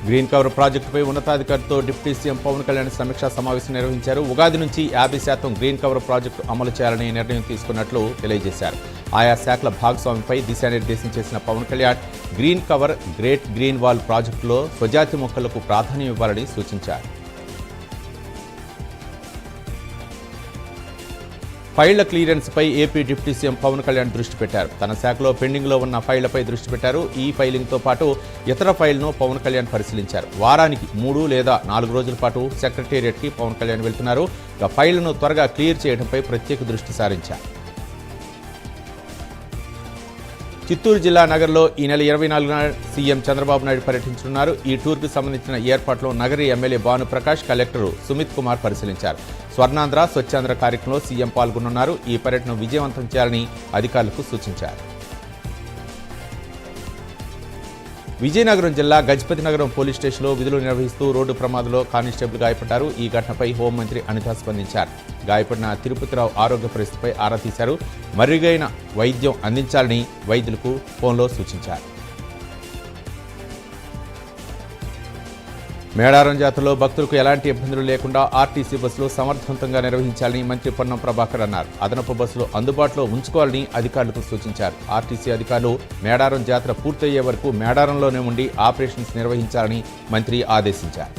Green cover ప్రాజెక్టుపై ఉన్నతాధికారులతో deputy CM Pawan Kalyan సమీక్షా సమావేశం నిర్వహించారు. ఉగాది నుంచి 50% గ్రీన్ కవర్ ప్రాజెక్టు అమలు చేయాలని నిర్ణయం తీసుకున్నట్లు తెలియజేశారు. ఆయా శాఖల భాగస్వామిపై దిశానిర్దేశం చేసిన Pawan Kalyan green cover, great green wall ప్రాజెక్టులో స్వజాతి మొక్కలకు ప్రాధాన్యం ఇవ్వాలని సూచించారు. ఫైళ్ల క్లియరెన్స్పై AP deputy CM Pawan Kalyan దృష్టి పెట్టారు. తన శాఖలో పెండింగ్లో ఉన్న ఫైళ్లపై దృష్టి పెట్టారు. ఈ ఫైలింగ్తో పాటు ఇతర ఫైళ్లను పవన్ కళ్యాణ్ పరిశీలించారు. వారానికి 3 లేదా 4 రోజుల పాటు సెక్రటేరియట్కి పవన్ కళ్యాణ్ వెళ్తున్నారు. ఇక ఫైళ్లను త్వరగా క్లియర్ చేయడంపై ప్రత్యేక దృష్టి సారించారు. చిత్తూరు జిల్లా నగర్లో ఈ నెల 24న సీఎం చంద్రబాబు నాయుడు పర్యటించనున్నారు. ఈ టూర్కు సంబంధించిన ఏర్పాట్లు నగరి ఎమ్మెల్యే భానుప్రకాష్, కలెక్టర్ సుమిత్ కుమార్ పరిశీలించారు. స్వర్ణాంధ్ర, స్వచ్ఛాంధ్ర కార్యక్రమంలో సీఎం పాల్గొనున్నారు. ఈ పర్యటన విజయవంతం చేయాలని అధికారులకు సూచించారు. విజయనగరం జిల్లా గజపతి నగరం పోలీస్ స్టేషన్లో విధులు నిర్వహిస్తూ రోడ్డు ప్రమాదంలో కానిస్టేబుల్ గాయపడ్డారు. ఈ ఘటనపై హోంమంత్రి అనిత స్పందించారు. గాయపడిన తిరుపతిరావు ఆరోగ్య పరిస్థితిపై ఆరా తీశారు. మెరుగైన వైద్యం అందించాలని వైద్యులకు ఫోన్లో సూచించారు. మేడారం జాతరలో భక్తులకు ఎలాంటి ఇబ్బందులు లేకుండా ఆర్టీసీ బస్సులు సమర్థవంతంగా నిర్వహించాలని మంత్రి పొన్నం ప్రభాకర్ అన్నారు. అదనపు బస్సులు అందుబాటులో ఉంచుకోవాలని అధికారులకు సూచించారు. ఆర్టీసీ అధికారులు మేడారం జాతర పూర్తయ్యే వరకు మేడారంలోనే ఉండి ఆపరేషన్స్ నిర్వహించాలని మంత్రి ఆదేశించారు.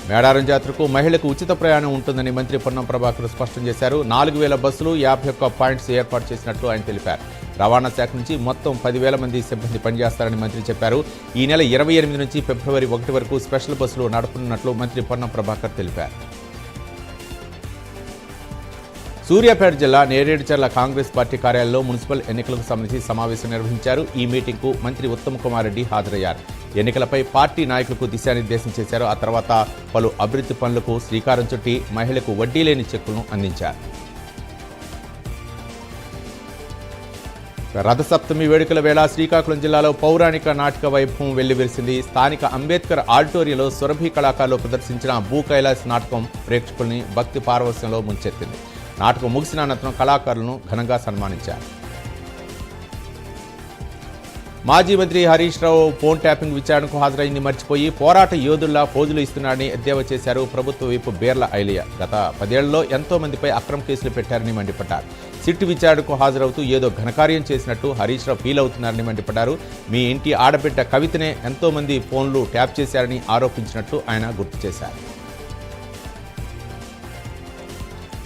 మేడారం జాతరకు మహిళలకు ఉచిత ప్రయాణం ఉంటుందని మంత్రి పొన్నం ప్రభాకర్ స్పష్టం చేశారు. 4000 బస్సులు, 51 పాయింట్స్ ఏర్పాటు చేసినట్లు ఆయన తెలిపారు. రవాణా శాఖ నుంచి మొత్తం 10,000 మంది సిబ్బంది పనిచేస్తారని మంత్రి చెప్పారు. ఈ నెల 28 నుంచి ఫిబ్రవరి 1 వరకు స్పెషల్ బస్సులు నడపనున్నట్లు మంత్రి పొన్నం ప్రభాకర్ తెలిపారు. సూర్యాపేట జిల్లా నేరేడుచర్ల కాంగ్రెస్ పార్టీ కార్యాలయంలో మున్సిపల్ ఎన్నికలకు సంబంధించి సమావేశం నిర్వహించారు. ఈ మీటింగ్కు మంత్రి ఉత్తమ్ కుమార్ రెడ్డి హాజరయ్యారు. ఎన్నికలపై పార్టీ నాయకులకు దిశానిర్దేశం చేశారు. ఆ తర్వాత పలు అభివృద్ధి పనులకు శ్రీకారం చుట్టి మహిళలకు వడ్డీ లేని చెక్కులను అందించారు. రథసప్తమి వేడుకల వేళ శ్రీకాకుళం జిల్లాలో పౌరాణిక నాటక వైభవం వెల్లివిరిసింది. స్థానిక అంబేద్కర్ ఆడిటోరియంలో సురభి కళాకారులు ప్రదర్శించిన భూ కైలాస్ నాటకం ప్రేక్షకుల్ని భక్తి పారవస్యంలో ముంచెత్తింది. నాటకం ముగిసిన అనంతరం కళాకారులను ఘనంగా సన్మానించారు. మాజీ మంత్రి హరీష్ రావు ఫోన్ ట్యాపింగ్ విచారణకు హాజరైంది మర్చిపోయి పోరాట యోధుల్లా పోజులు ఇస్తున్నాడని ఎద్దేవా చేశారు ప్రభుత్వ వైపు బేర్ల ఐలియ. గత 10 ఏళ్లలో ఎంతో మందిపై అక్రమ కేసులు పెట్టారని మండిపడ్డారు. సిట్ విచారణకు హాజరవుతూ ఏదో ఘనకార్యం చేసినట్టు హరీష్ రావు ఫీల్ అవుతున్నారని మండిపడ్డారు. మీ ఇంటి ఆడబిడ్డ కవితనే ఎంతో మంది ఫోన్లు ట్యాప్ చేశారని ఆరోపించినట్టు ఆయన గుర్తు చేశారు.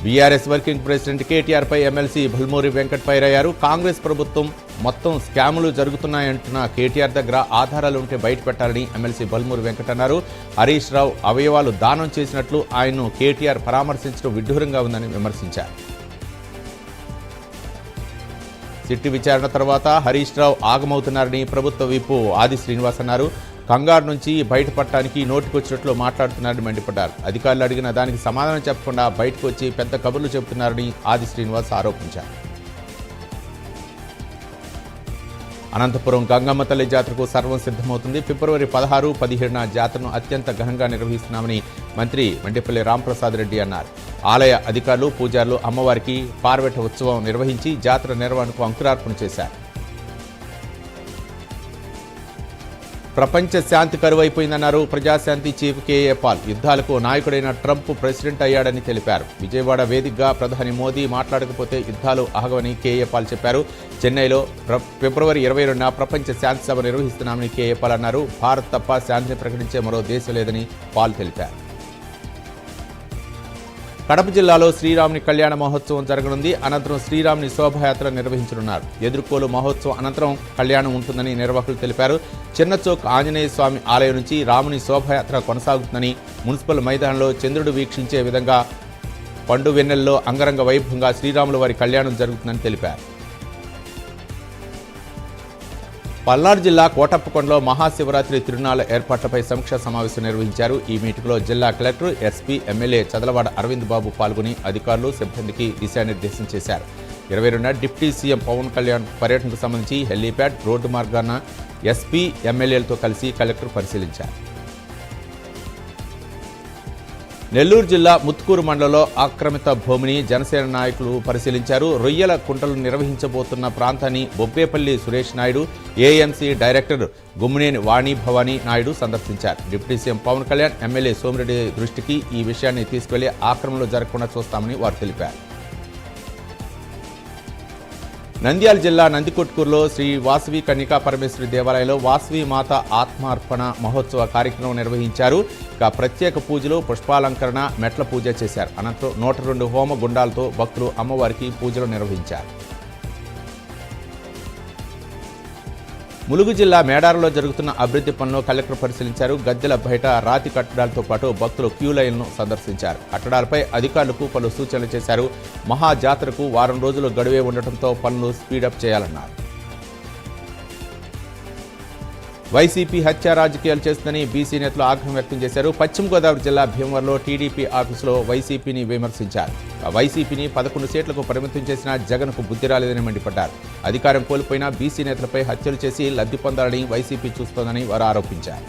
బీఆర్ఎస్ వర్కింగ్ ప్రెసిడెంట్ కేటీఆర్పై ఎమ్మెల్సీ భల్మూరి వెంకట్ ఫైర్ అయ్యారు. కాంగ్రెస్ ప్రభుత్వం మొత్తం స్కాములు జరుగుతున్నాయంటున్న కేటీఆర్ దగ్గర ఆధారాలు ఉంటే బయటపెట్టాలని ఎమ్మెల్సీ భల్మూరి వెంకట్ అన్నారు. హరీష్ రావు అవయవాలు దానం చేసినట్లు ఆయన్ను కేటీఆర్ పరామర్శించడం విడ్డూరంగా ఉందని విమర్శించారు. సిట్టు విచారణ తర్వాత హరీష్ రావు ఆగమవుతున్నారని ప్రభుత్వ విప్ ఆది శ్రీనివాస్ అన్నారు. కంగారు నుంచి బయటపడటానికి నోటికొచ్చినట్లు మాట్లాడుతున్నారని మండిపడ్డారు. అధికారులు అడిగిన దానికి సమాధానం చెప్పకుండా బయటకు వచ్చి పెద్ద కబుర్లు చెబుతున్నారని ఆది శ్రీనివాస్ ఆరోపించారు. అనంతపురం గంగమ్మ తల్లి జాతరకు సర్వం సిద్ధమవుతుంది. ఫిబ్రవరి 16, 17న జాతరను అత్యంత ఘనంగా నిర్వహిస్తున్నామని మంత్రి మండిపల్లి రాంప్రసాద్ రెడ్డి అన్నారు. ఆలయ అధికారులు, పూజారులు అమ్మవారికి పార్వెట ఉత్సవం నిర్వహించి జాతర నిర్వహణకు అంకురార్పణ చేశారు. ప్రపంచ శాంతి కరువైపోయిందన్నారు ప్రజాశాంతి చీఫ్ కేఏ పాల్. యుద్ధాలకు నాయకుడైన ట్రంప్ ప్రెసిడెంట్ అయ్యాడని తెలిపారు. విజయవాడ వేదికగా ప్రధాని మోదీ మాట్లాడకపోతే యుద్ధాలు ఆగవని కేఏ పాల్ చెప్పారు. చెన్నైలో ఫిబ్రవరి 22న ప్రపంచ శాంతి సభ నిర్వహిస్తున్నామని కేఏ పాల్ అన్నారు. భారత్ తప్ప శాంతిని ప్రకటించే మరో దేశం లేదని పాల్ తెలిపారు. కడప జిల్లాలో శ్రీరాముని కళ్యాణ మహోత్సవం జరగనుంది. అనంతరం శ్రీరాముని శోభాయాత్ర నిర్వహించనున్నారు. ఎదుర్కోలు మహోత్సవం అనంతరం కళ్యాణం ఉంటుందని నిర్వాహకులు తెలిపారు. చిన్నచౌక్ ఆంజనేయ స్వామి ఆలయం నుంచి రాముని శోభాయాత్ర కొనసాగుతుందని, మున్సిపల్ మైదానంలో చంద్రుడు వీక్షించే విధంగా పండు వెన్నెల్లో అంగరంగ వైభవంగా శ్రీరాముల వారి కళ్యాణం జరుగుతుందని తెలిపారు. పల్నాడు జిల్లా కోటప్పకొండలో మహాశివరాత్రి తిరునాళ్ల ఏర్పాట్లపై సమీక్షా సమావేశం నిర్వహించారు. ఈ మీటింగ్లో జిల్లా collector, SP, MLA Chadalavada Aravind Babu పాల్గొని అధికారులు, సిబ్బందికి దిశానిర్దేశం చేశారు. 22న డిప్యూటీ సీఎం పవన్ కళ్యాణ్ పర్యటనకు సంబంధించి హెలీప్యాడ్, రోడ్డు మార్గాన ఎస్పీ, ఎమ్మెల్యేలతో కలిసి కలెక్టర్ పరిశీలించారు. నెల్లూరు జిల్లా ముత్తుకూరు మండలంలో ఆక్రమిత భూమిని జనసేన నాయకులు పరిశీలించారు. రొయ్యల కుంటలు నిర్వహించబోతున్న ప్రాంతాన్ని బొబ్బేపల్లి సురేష్ నాయుడు, ఏఎంసీ డైరెక్టర్ గుమ్మినేని వాణి భవానీ నాయుడు సందర్శించారు. Deputy CM Pawan Kalyan, MLA Somireddy దృష్టికి ఈ విషయాన్ని తీసుకెళ్లి ఆక్రమణలు జరగకుండా చూస్తామని వారు తెలిపారు. నంద్యాల జిల్లా నందికొట్కూరులో శ్రీ వాసవి కన్యకా పరమేశ్వరి దేవాలయంలో వాసవి మాత ఆత్మార్పణ మహోత్సవ కార్యక్రమం నిర్వహించారు. ఇక ప్రత్యేక పూజలు, పుష్పాలంకరణ, మెట్ల పూజ చేశారు. అనంతరం 102 హోమ గుండాలతో భక్తులు అమ్మవారికి పూజలు నిర్వహించారు. ములుగు జిల్లా మేడారంలో జరుగుతున్న అభివృద్ధి పనులను కలెక్టర్ పరిశీలించారు. గద్దెల బయట రాతి కట్టడాలతో పాటు భక్తులు క్యూ లైన్లను సందర్శించారు. కట్టడాలపై అధికారులకు పలు సూచనలు చేశారు. మహాజాతరకు వారం రోజులు గడువే ఉండటంతో పనులు స్పీడప్ చేయాలన్నారు. వైసీపీ హత్య రాజకీయాలు చేస్తుందని బీసీ నేతలు ఆగ్రహం వ్యక్తం చేశారు. పశ్చిమ గోదావరి జిల్లా భీమవరంలో టీడీపీ ఆఫీసులో వైసీపీని విమర్శించారు. వైసీపీని 11 సీట్లకు పరిమితం చేసిన జగన్కు బుద్ధి రాలేదని మండిపడ్డారు. అధికారం కోల్పోయినా బీసీ నేతలపై హత్యలు చేసి లబ్ధి పొందాలని వైసీపీ చూస్తోందని వారు ఆరోపించారు.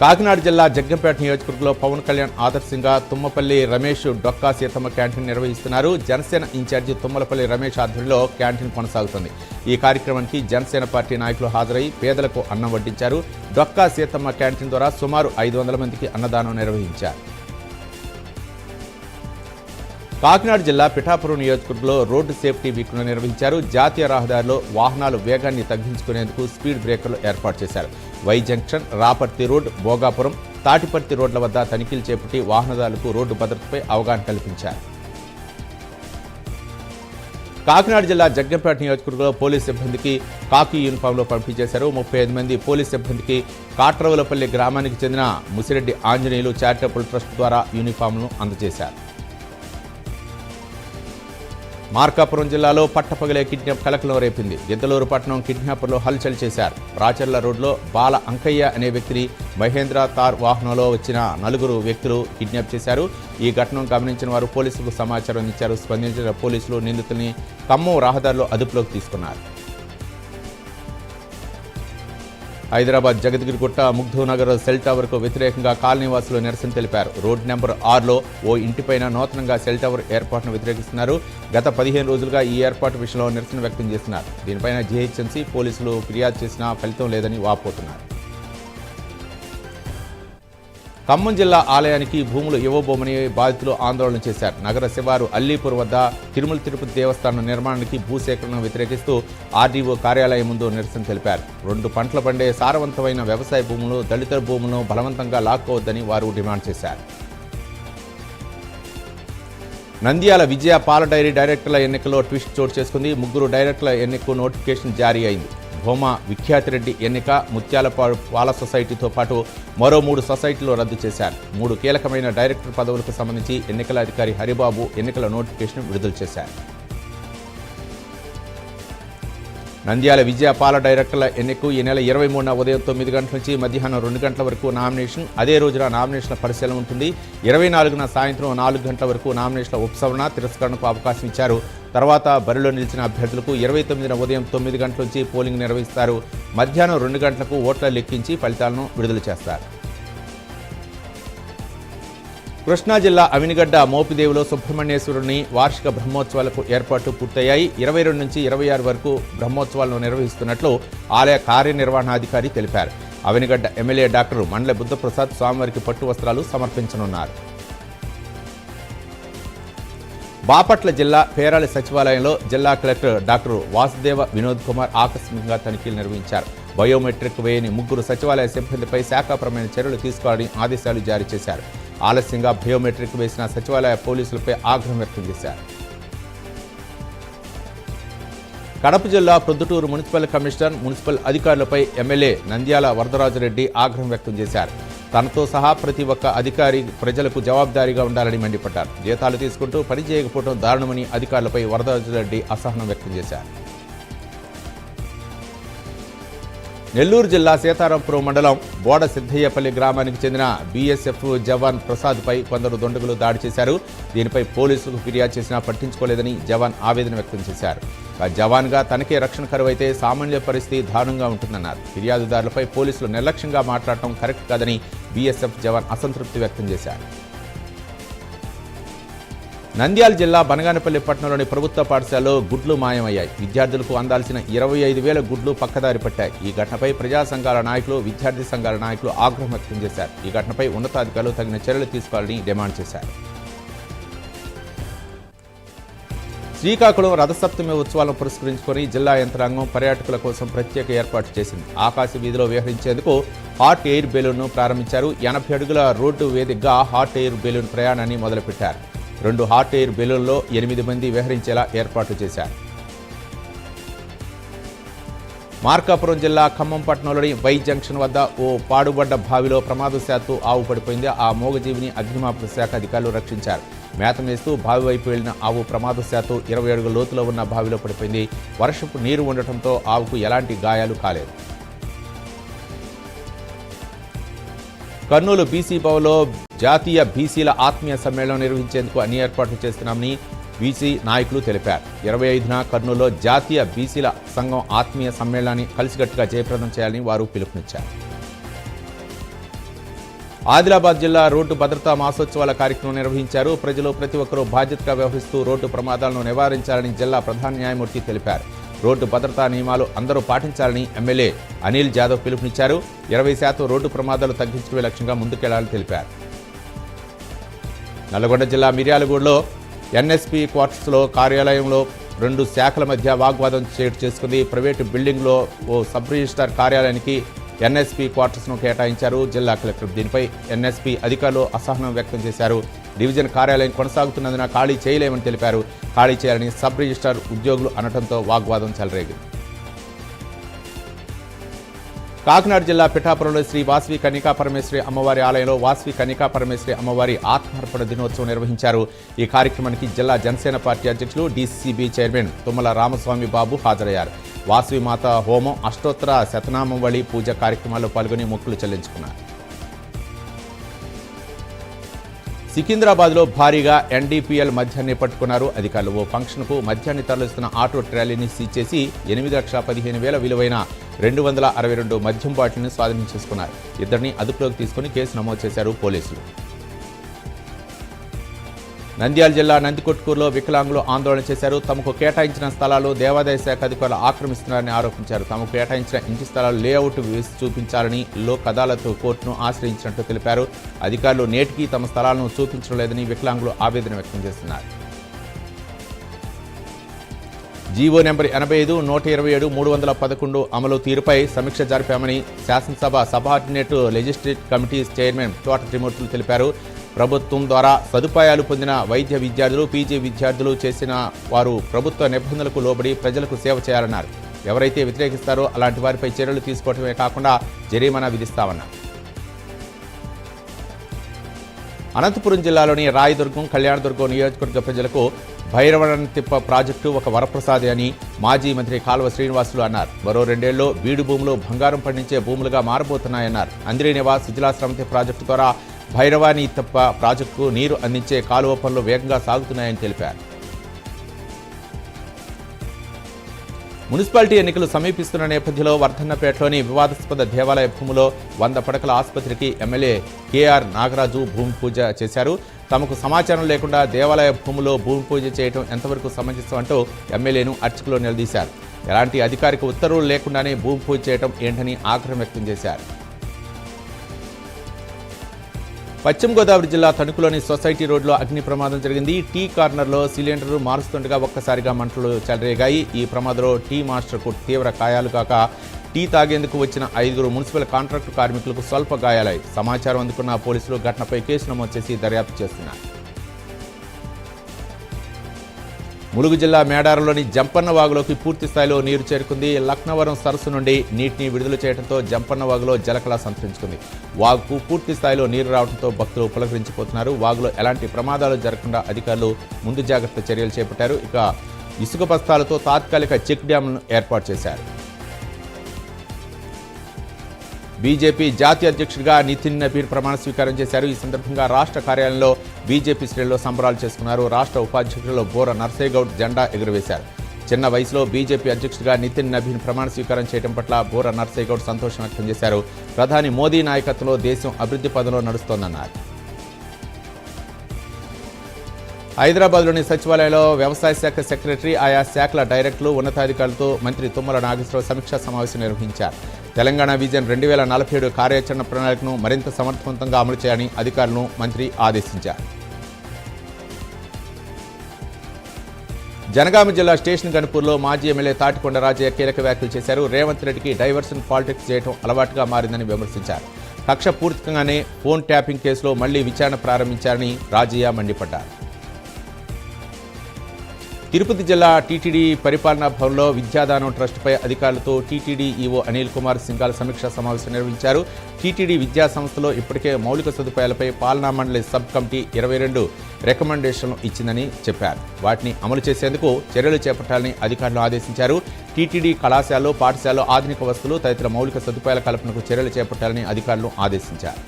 కాకినాడ జిల్లా జగ్గంపేట నియోజకవర్గంలో పవన్ కళ్యాణ్ ఆదర్శంగా తుమ్మపల్లి రమేష్ డొక్కా సీతమ్మ క్యాంటీన్ నిర్వహిస్తున్నారు. జనసేన ఇన్ఛార్జి తుమ్మలపల్లి రమేష్ ఆధ్వర్యంలో క్యాంటీన్ కొనసాగుతుంది. ఈ కార్యక్రమానికి జనసేన పార్టీ నాయకులు హాజరై పేదలకు అన్నం వడ్డించారు. డొక్కా సీతమ్మ క్యాంటీన్ ద్వారా సుమారు 500 మందికి అన్నదానం నిర్వహించారు. కాకినాడ జిల్లా పిఠాపురం నియోజకవర్గంలో రోడ్డు సేఫ్టీ వీక్ను నిర్వహించారు. జాతీయ రహదారిలో వాహనాలు వేగాన్ని తగ్గించుకునేందుకు స్పీడ్ బ్రేకర్లు ఏర్పాటు చేశారు. Y junction, Raparthi road, Bhogapuram, Tatiparthi రోడ్ల వద్ద తనిఖీలు చేపట్టి వాహనదారులకు రోడ్డు భద్రతపై అవగాహన కల్పించారు. కాకినాడ జిల్లా జగ్గంపేట నియోజకవర్గంలో పోలీస్ సిబ్బందికి కాకి యూనిఫామ్లో పంపిణీ చేశారు. 35 మంది పోలీస్ సిబ్బందికి కాట్రవులపల్లి గ్రామానికి చెందిన ముసిరెడ్డి ఆంజనేయులు చారిటబుల్ ట్రస్ట్ ద్వారా యూనిఫామ్ను అందజేశారు. మార్కాపురం జిల్లాలో పట్టపగలే కిడ్నాప్ కలకలం రేపింది. గిద్దలూరు పట్టణం కిడ్నాపర్లు హల్చల్ చేశారు. రాచర్ల రోడ్లో బాల అంకయ్య అనే వ్యక్తిని మహేంద్ర తార్ వాహనంలో వచ్చిన 4 వ్యక్తులు కిడ్నాప్ చేశారు. ఈ ఘటనను గమనించిన వారు పోలీసులకు సమాచారం ఇచ్చారు. స్పందించిన పోలీసులు నిందితుల్ని ఖమ్మం రహదారిలో అదుపులోకి తీసుకున్నారు. హైదరాబాద్ జగద్గిరిగుట్ట ముగ్ధునగర్ సెల్ టవర్కు వ్యతిరేకంగా కాలనీవాసులు నిరసన తెలిపారు. రోడ్ నెంబర్ 6లో ఓ ఇంటిపైన నూతనంగా సెల్ టవర్ ఏర్పాటును వ్యతిరేకిస్తున్నారు. గత 15 రోజులుగా ఈ ఏర్పాటు విషయంలో నిరసన వ్యక్తం చేస్తున్నారు. దీనిపైన జీహెచ్ఎంసీ పోలీసులు ఫిర్యాదు చేసినా ఫలితం లేదని వాపోతున్నారు. ఖమ్మం జిల్లా ఆలయానికి భూములు ఇవ్వబోమని బాధితులు ఆందోళన చేశారు. నగర శివారు అల్లీపూర్ వద్ద తిరుమల తిరుపతి దేవస్థానం నిర్మాణానికి భూసేకరణను వ్యతిరేకిస్తూ ఆర్డీఓ కార్యాలయం ముందు నిరసన తెలిపారు. 2 పంటలు పండే సారవంతమైన వ్యవసాయ భూములు, దళిత భూములను బలవంతంగా లాక్కోవద్దని వారు డిమాండ్ చేశారు. నంద్యాల విజయ పాల డైరీ డైరెక్టర్ల ఎన్నికలో ట్విస్ట్ చోటు చేసుకుంది. 3 డైరెక్టర్ల ఎన్నికకు నోటిఫికేషన్ జారీ అయింది. భూమా విఖ్యాతిరెడ్డి ఎన్నిక, ముత్యాలపాడు పాల సొసైటీతో పాటు మరో 3 సొసైటీలు రద్దు చేశారు. 3 కీలకమైన డైరెక్టర్ పదవులకు సంబంధించి ఎన్నికల అధికారి హరిబాబు ఎన్నికల నోటిఫికేషన్ విడుదల చేశారు. నంద్యాల విజయ పాల డైరెక్టర్ల ఎన్నికకు ఈ నెల 23న ఉదయం 9 గంటల నుంచి మధ్యాహ్నం 2 గంటల వరకు నామినేషన్, అదే రోజున నామినేషన్ల పరిశీలన ఉంటుంది. 24న సాయంత్రం 4 గంటల వరకు నామినేషన్ల ఉపసంహరణ, తిరస్కరణకు అవకాశం ఇచ్చారు. తర్వాత బరిలో నిలిచిన అభ్యర్థులకు 29న ఉదయం 9 గంటల నుంచి పోలింగ్ నిర్వహిస్తారు. మధ్యాహ్నం 2 గంటలకు ఓట్ల లెక్కించి ఫలితాలను విడుదల చేస్తారు. కృష్ణా జిల్లా అవినిగడ్డ మోపిదేవిలో సుబ్రహ్మణ్యేశ్వరుని వార్షిక బ్రహ్మోత్సవాలకు ఏర్పాట్లు పూర్తయ్యాయి. 22 నుంచి 26 వరకు బ్రహ్మోత్సవాలను నిర్వహిస్తున్నట్లు ఆలయ కార్యనిర్వహణాధికారి తెలిపారు. అవినిగడ్డ ఎమ్మెల్యే డాక్టర్ మండల బుద్ధప్రసాద్ స్వామివారికి పట్టు వస్త్రాలు సమర్పించనున్నారు. బాపట్ల జిల్లా పేరాలి సచివాలయంలో జిల్లా కలెక్టర్ డాక్టర్ వాసుదేవ వినోద్ కుమార్ ఆకస్మికంగా తనిఖీలు నిర్వహించారు. బయోమెట్రిక్ వేయని 3 సచివాలయ సిబ్బందిపై శాఖాపరమైన చర్యలు తీసుకోవాలని ఆదేశాలు జారీ చేశారు. ఆలస్యంగా బయోమెట్రిక్ వేసిన సచివాలయ పోలీసులపై ఆగ్రహం వ్యక్తం చేశారు. కడప జిల్లా ప్రొద్దుటూరు మున్సిపల్ కమిషనర్, మున్సిపల్ అధికారులపై ఎమ్మెల్యే నంద్యాల వరదరాజురెడ్డి ఆగ్రహం వ్యక్తం చేశారు. తనతో సహా ప్రతి ఒక్క అధికారి ప్రజలకు జవాబుదారీగా ఉండాలని మండిపడ్డారు. జీతాలు తీసుకుంటూ పని చేయకపోవడం దారుణమని అధికారులపై వరదరాజురెడ్డి అసహనం వ్యక్తం చేశారు. నెల్లూరు జిల్లా సీతారాంపురం మండలం బోడ సిద్ధయ్యపల్లి గ్రామానికి చెందిన బీఎస్ఎఫ్ జవాన్ ప్రసాద్పై కొందరు దుండగులు దాడి చేశారు. దీనిపై పోలీసులకు ఫిర్యాదు చేసినా పట్టించుకోలేదని జవాన్ ఆవేదన వ్యక్తం చేశారు. జవాన్గా తనకే రక్షణ కరువైతే సామాన్య పరిస్థితి దారుణంగా ఉంటుందన్నారు. ఫిర్యాదుదారులపై పోలీసులు నిర్లక్ష్యంగా మాట్లాడటం కరెక్ట్ కాదని బీఎస్ఎఫ్ జవాన్ అసంతృప్తి వ్యక్తం చేశారు. నంద్యాల జిల్లా బనగానపల్లి పట్టణంలోని ప్రభుత్వ పాఠశాలలో గుడ్లు మాయమయ్యాయి. విద్యార్థులకు అందాల్సిన 25,000 గుడ్లు పక్కదారి పట్టాయి. ఈ ఘటనపై ప్రజా సంఘాల నాయకులు, విద్యార్థి సంఘాల నాయకులు ఆగ్రహం వ్యక్తం చేశారు. ఈ ఘటనపై ఉన్నతాధికారులు తగిన చర్యలు తీసుకోవాలని డిమాండ్ చేశారు. శ్రీకాకుళం రథసప్తమి ఉత్సవాలను పురస్కరించుకొని జిల్లా యంత్రాంగం పర్యాటకుల కోసం ప్రత్యేక ఏర్పాటు చేసింది. ఆకాశ వీధిలో విహరించేందుకు హాట్ ఎయిర్ బెలూన్ను ప్రారంభించారు. 80 అడుగుల రోడ్డు వేదికగా హాట్ ఎయిర్ బెలూన్ ప్రయాణాన్ని మొదలుపెట్టారు. 2 హాట్ ఎయిర్ బెలూన్లో 8 మంది విహరించేలా ఏర్పాటు చేశారు. మార్కాపురం జిల్లా ఖమ్మం పట్టణంలోని వై జంక్షన్ వద్ద ఓ పాడుబడ్డ బావిలో ప్రమాదవశాత్తు ఆవు పడిపోయింది. ఆ మూగజీవిని అగ్నిమాపక శాఖ అధికారులు రక్షించారు. మేత మేస్తూ బావి వైపు వెళ్లిన ఆవు ప్రమాదవశాత్తు 20 అడుగుల లోతులో ఉన్న బావిలో పడిపోయింది. వర్షపు నీరు ఉండటంతో ఆవుకు ఎలాంటి గాయాలు కాలేదు. కర్నూలు బీసీ భవన్లో జాతీయ బీసీల ఆత్మీయ సమ్మేళనం నిర్వహించేందుకు అన్ని ఏర్పాట్లు చేస్తున్నామని బీసీ నాయకులు తెలిపారు. 25న కర్నూలులో జాతీయ బీసీల సంఘం ఆత్మీయ సమ్మేళనాన్ని కలిసికట్టుగా జయప్రదం చేయాలని వారు పిలుపునిచ్చారు. ఆదిలాబాద్ జిల్లా రోడ్డు భద్రతా మాసోత్సవాల కార్యక్రమం నిర్వహించారు. ప్రజలు ప్రతి ఒక్కరూ బాధ్యతగా వ్యవహరిస్తూ రోడ్డు ప్రమాదాలను నివారించాలని జిల్లా ప్రధాన న్యాయమూర్తి తెలిపారు. రోడ్డు భద్రతా నియమాలు అందరూ పాటించాలని ఎమ్మెల్యే అనిల్ జాదవ్ పిలుపునిచ్చారు. 20% రోడ్డు ప్రమాదాలు తగ్గించడమే లక్ష్యంగా ముందుకెళ్లాలని తెలిపారు. నల్గొండ జిల్లా మిర్యాలగూడలో ఎన్ఎస్పీ క్వార్టర్స్లో కార్యాలయంలో 2 శాఖల మధ్య వాగ్వాదం చేసుకుంది. ప్రైవేటు బిల్డింగ్లో ఓ సబ్ రిజిస్ట్రార్ కార్యాలయానికి ఎన్ఎస్పీ క్వార్టర్స్ను కేటాయించారు జిల్లా కలెక్టర్. దీనిపై ఎన్ఎస్పీ అధికారులు అసహనం వ్యక్తం చేశారు. డివిజన్ కార్యాలయం కొనసాగుతున్నందున ఖాళీ చేయలేమని తెలిపారు. ఖాళీ చేయాలని సబ్ రిజిస్ట్రార్ ఉద్యోగులు అనడంతో వాగ్వాదం చెలరేగింది. కాకినాడ జిల్లా పిఠాపురంలో శ్రీ వాసవి కన్యకా పరమేశ్వరి అమ్మవారి ఆలయంలో వాసవి కన్యకా పరమేశ్వరి అమ్మవారి ఆత్మార్పణ దినోత్సవం నిర్వహించారు. ఈ కార్యక్రమానికి జిల్లా జనసేన పార్టీ అధ్యక్షులు డీసీబీ చైర్మన్ తుమ్మల రామస్వామి బాబు హాజరయ్యారు. వాసవి మాత హోమం, అష్టోత్తర శతనామం వళి పూజ కార్యక్రమాల్లో పాల్గొని మొక్కులు చెల్లించుకున్నారు. సికింద్రాబాద్లో భారీగా ఎన్డీపీఎల్ మద్యాన్ని పట్టుకున్నారు అధికారులు. ఓ ఫంక్షన్కు మద్యాన్ని తరలిస్తున్న ఆటో ట్రాలీని సీజ్ చేసి 8,15,000 విలువైన 262 మద్యం బాటిల్ని స్వాధీనం చేసుకున్నారు. ఇద్దరిని అదుపులోకి తీసుకుని కేసు నమోదు చేశారు పోలీసులు. నంద్యాల జిల్లా నందికొట్కూరులో వికలాంగులు ఆందోళన చేశారు. తమకు కేటాయించిన స్థలాలు దేవాదాయ శాఖ అధికారులు ఆక్రమిస్తున్నారని ఆరోపించారు. తమకు కేటాయించిన ఇంటి స్థలాలు లేఅవుట్ వేసి చూపించాలని లోక్ అదాలత్ కోర్టును ఆశ్రయించినట్టు తెలిపారు. అధికారులు నేటికి తమ స్థలాలను చూపించడం లేదని వికలాంగులు ఆవేదన వ్యక్తం చేస్తున్నారు. జీవో నెంబర్ 85, 127, 311 అమలు తీరుపై సమీక్ష జరిపామని శాసనసభ సబార్డినేట్ లెజిస్లేటివ్ కమిటీ చైర్మన్ తోట త్రిమూర్తులు తెలిపారు. ప్రభుత్వం ద్వారా సదుపాయాలు పొందిన వైద్య విద్యార్థులు, పీజీ విద్యార్థులు చేసిన వారు ప్రభుత్వ నిబంధనలకు లోబడి ప్రజలకు సేవ చేయాలన్నారు. ఎవరైతే వ్యతిరేకిస్తారో అలాంటి వారిపై చర్యలు తీసుకోవడమే కాకుండా జరిమానా విధిస్తామన్నారు. అనంతపురం జిల్లాలోని రాయదుర్గం, కళ్యాణదుర్గం నియోజకవర్గ ప్రజలకు భైరవనతిప్ప ప్రాజెక్టు ఒక వరప్రసాదే అని మాజీ మంత్రి కాల్వ శ్రీనివాసులు అన్నారు. మరో 2 ఏళ్లలో బీడు భూములు బంగారం పండించే భూములుగా మారబోతున్నాయన్నారు. అందిరి నివాస్ సుజలా స్రవంతి ప్రాజెక్టు ద్వారా భైరవనతిప్ప ప్రాజెక్టుకు నీరు అందించే కాలువ పనులు వేగంగా సాగుతున్నాయని తెలిపారు. మున్సిపాలిటీ ఎన్నికలు సమీపిస్తున్న నేపథ్యంలో వర్ధన్నపేటలోని వివాదాస్పద దేవాలయ భూమిలో 100 పడకల ఆసుపత్రికి ఎమ్మెల్యే కేఆర్ నాగరాజు భూమి పూజ చేశారు. తమకు సమాచారం లేకుండా దేవాలయ భూమిలో భూమి పూజ చేయడం ఎంతవరకు సమంజసం అంటూ ఎమ్మెల్యేను అర్చకులు నిలదీశారు. ఎలాంటి అధికారిక ఉత్తర్వులు లేకుండానే భూమి పూజ చేయడం ఏంటని ఆగ్రహం వ్యక్తం చేశారు. పశ్చిమ గోదావరి జిల్లా తణుకులోని సొసైటీ రోడ్లో అగ్ని ప్రమాదం జరిగింది. టీ కార్నర్లో సిలిండర్ మారుస్తుండగా ఒక్కసారిగా మంటలు చెలరేగాయి. ఈ ప్రమాదంలో టీ మాస్టర్కు తీవ్ర గాయాలు కాక టీ తాగేందుకు వచ్చిన 5 మున్సిపల్ కాంట్రాక్టు కార్మికులకు స్వల్ప గాయాలయ్యాయి. సమాచారం అందుకున్న పోలీసులు ఘటనపై కేసు నమోదు చేసి దర్యాప్తు చేస్తున్నారు. ములుగు జిల్లా మేడారంలోని జంపన్న వాగులోకి పూర్తి స్థాయిలో నీరు చేరుకుంది. లక్నవరం సరస్సు నుండి నీటిని విడుదల చేయడంతో జంపన్న వాగులో జలకళ సంతరించుకుంది. వాగుకు పూర్తి స్థాయిలో నీరు రావడంతో భక్తులు పులకరించిపోతున్నారు. వాగులో ఎలాంటి ప్రమాదాలు జరగకుండా అధికారులు ముందు జాగ్రత్త చర్యలు చేపట్టారు. ఇక ఇసుక బస్తాలతో తాత్కాలిక చెక్ డ్యాంలను ఏర్పాటు చేశారు. బీజేపీ జాతీయ అధ్యక్షుడిగా నితిన్ నబీర్ ప్రమాణ స్వీకారం చేశారు. ఈ సందర్భంగా రాష్ట్ర కార్యాలయంలో బీజేపీ శ్రేణుల్లో సంబరాలు చేసుకున్నారు. రాష్ట్ర ఉపాధ్యక్షులు బోర నర్సేగౌడ్ జెండా ఎగురవేశారు. చిన్న వయసులో బీజేపీ అధ్యక్షుడిగా నితిన్ నబీన్ ప్రమాణ స్వీకారం చేయడం పట్ల బోర నర్సయ్య గౌడ్ సంతోషం వ్యక్తం చేశారు. ప్రధాని మోదీ నాయకత్వంలో దేశం అభివృద్ధి పదంలో నడుస్తోందన్నారు. హైదరాబాద్లోని సచివాలయంలో వ్యవసాయ శాఖ సెక్రటరీ, ఆయా శాఖల డైరెక్టర్లు, ఉన్నతాధికారులతో మంత్రి తుమ్మల నాగేశ్వరరావు సమీక్షా సమావేశం నిర్వహించారు. తెలంగాణ విజన్ 2047 కార్యాచరణ ప్రణాళికను మరింత సమర్థవంతంగా అమలు చేయాలని అధికారులను మంత్రి ఆదేశించారు. జనగామ జిల్లా స్టేషన్ గన్పూర్లో మాజీ ఎమ్మెల్యే తాటికొండ రాజయ్య కీలక వ్యాఖ్యలు చేశారు. రేవంత్ రెడ్డికి డైవర్షన్ పాలిటిక్స్ చేయడం అలవాటుగా మారిందని విమర్శించారు. కక్ష పూర్తిగానే ఫోన్ ట్యాపింగ్ కేసులో మళ్లీ విచారణ ప్రారంభించారని రాజయ్య మండిపడ్డారు. తిరుపతి జిల్లా టీటీడీ పరిపాలనా భవన్లో విద్యాదానం ట్రస్టుపై అధికారులతో టీటీడీ ఈవో అనిల్ కుమార్ సింఘాల్ సమీక్షా సమావేశం నిర్వహించారు. టీటీడీ విద్యా సంస్థలో ఇప్పటికే మౌలిక సదుపాయాలపై పాలనా మండలి సబ్ కమిటీ 22 రికమెండేషన్లు ఇచ్చిందని చెప్పారు. వాటిని అమలు చేసేందుకు చర్యలు చేపట్టాలని అధికారులు ఆదేశించారు. టీటీడీ కళాశాలలో, పాఠశాలలో ఆధునిక వసతులు తదితర మౌలిక సదుపాయాల కల్పనకు చర్యలు చేపట్టాలని అధికారులు ఆదేశించారు.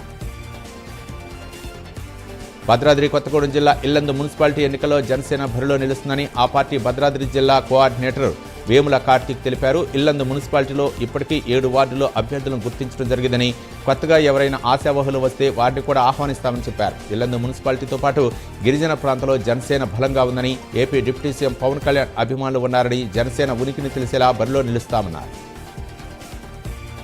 భద్రాద్రి కొత్తగూడెం జిల్లా ఇల్లందు మున్సిపాలిటీ ఎన్నికల్లో జనసేన బరిలో నిలుస్తుందని ఆ పార్టీ భద్రాద్రి జిల్లా కోఆర్డినేటర్ వేముల కార్తీక్ తెలిపారు. ఇల్లందు మున్సిపాలిటీలో ఇప్పటికీ 7 వార్డుల్లో అభ్యర్థులను గుర్తించడం జరిగిందని, కొత్తగా ఎవరైనా ఆశావహులు వస్తే వారిని కూడా ఆహ్వానిస్తామని చెప్పారు. ఇల్లందు మున్సిపాలిటీతో పాటు గిరిజన ప్రాంతంలో జనసేన బలంగా ఉందని, AP deputy CM Pawan Kalyan అభిమానులు ఉన్నారని, జనసేన ఉనికిని తెలిసేలా బరిలో నిలుస్తామన్నారు.